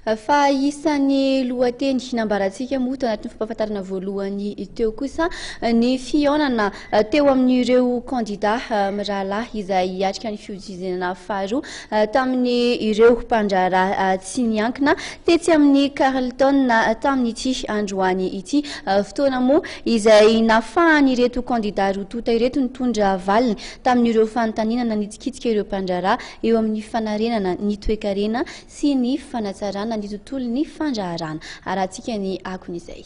fa isan'ny lohateny nambarantsika moa tao anatin'ny fampahafantarana voalohany teo kosa ny fihaonana teo amin'ireo candidat mirahalahy izay hiatrika ny fiodizana faharoa tamin'ny ireo mpandraharaha tsy miankina tetsy amin'ny Carleton tamin'ity androany ity fotoana moa izay nafahany ireto candidat roa tota ireto nitondra valiny tamin'ireo fanontaniana nitsikitsika ireo mpandraharaha eo amin'ny fanarenana ny toe-karena sy ny fanatsarana ny tontolo ny fandraharana arahantsika ny akon'izay.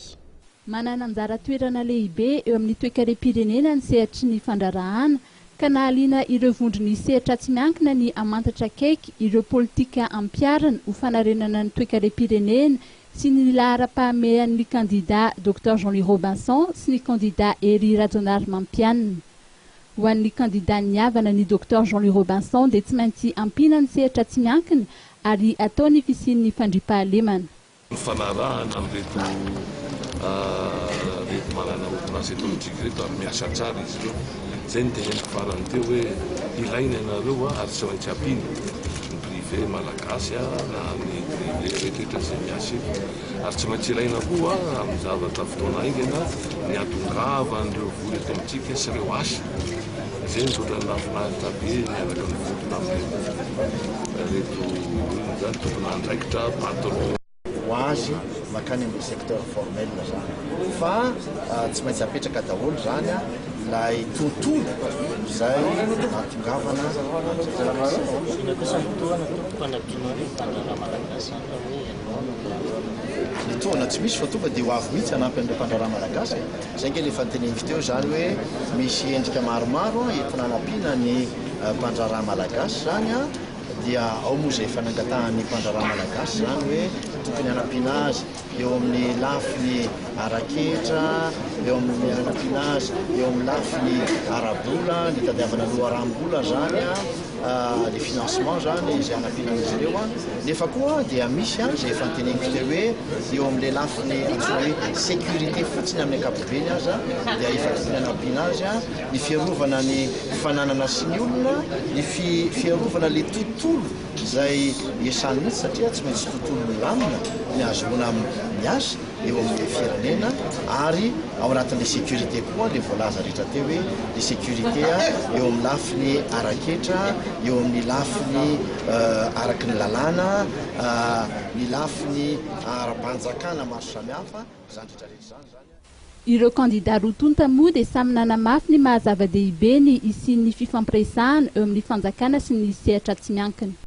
Manana anjara toerana lehibe eo amin'ny toe-karem-pirenena ny sehatry ny fandraharana ka nahaliana ireo vondrony sehatra tsy miankina ny amantatra akaiky ireo politika ampiarana ho fanarenana ny toe-karem-pirenena sy ny lahara-pahamehan'ny candidat Dr Jean-Louis Robinson sy ny candidat Ery Radjonary Mampianina. Ho an'ny candidat niavana ny Dr Jean-Louis Robinson dia tsy maintsy ampina ny sehatra tsy miankina ary ataony fisian'ny fandriampahalemana. Fanarahana reto manana orinasa politika reto ary miasa tsara izy ireo. Zay ny teneniko farany teo hoe ilaina ianareo ary tsy maintsy ampina ny privé malagasy na ny privé rehetrarehetra izay miasa eto. Ary tsy maintsy ilaina koa amin'ny zavatra fotoana aingana ny atongava an'ireo vory eto amintsika sy ireo asa. Zay ny totra ny nafinaritra be miaraka ny vodina reto zany tokony andraikitra patron ho azy makany amin'ny secteur formel zany fa tsy maintsy apetraka daholo zany lay tontolo izay atongavana ny toana tsy misy fa tonga dia ho avy mihitsy hanampy an'ireo mpandraharaha malagasy. Zay nge lefa nyteneniko teo zany hoe misy endrika maromaro entina hanampiana ny mpandraharaha malagasy zany dia ao moa izay fanangatahan'ny mpandraharaha malagasy zany hoe tokony hanampiana azy eo amin'ny lafiny araketra, eo amin'ny hanampiana azy eo amin'ny lafiny arabola, ny tadiavana loharam-bola zany le financement zany izay hanampiana izy ireo nefa koa dia misy izay efa nyteneniko teo hoe eo amin'ilay lafiny antsoina hoe sécurité fotsiny amin'ny ankapobeny azy dia efa tokony hanampiana azy ny fiarovana ny fananana sy ny olona, ny fiarovana le tontolo izay iasany mihitsy satria tsy maintsy tontolo milamina ny azoana miasa eo amin'ny firenena ary ao anatin'le sécurité koa le voalaza rehetra teo hoe le sécurité eo amin'ny lafiny araketra, eo amin'ny lafiny araky ny lalàna, ny lafiny ara-panjakana maro samihafa zany rehetrarehetra zany. Ireo candidat roa tonta moa dia samy nanamafy ny mahazava-dehibe ny isian'ny fifampiresahana eo amin'ny fanjakana sy ny sehatra tsy miankina.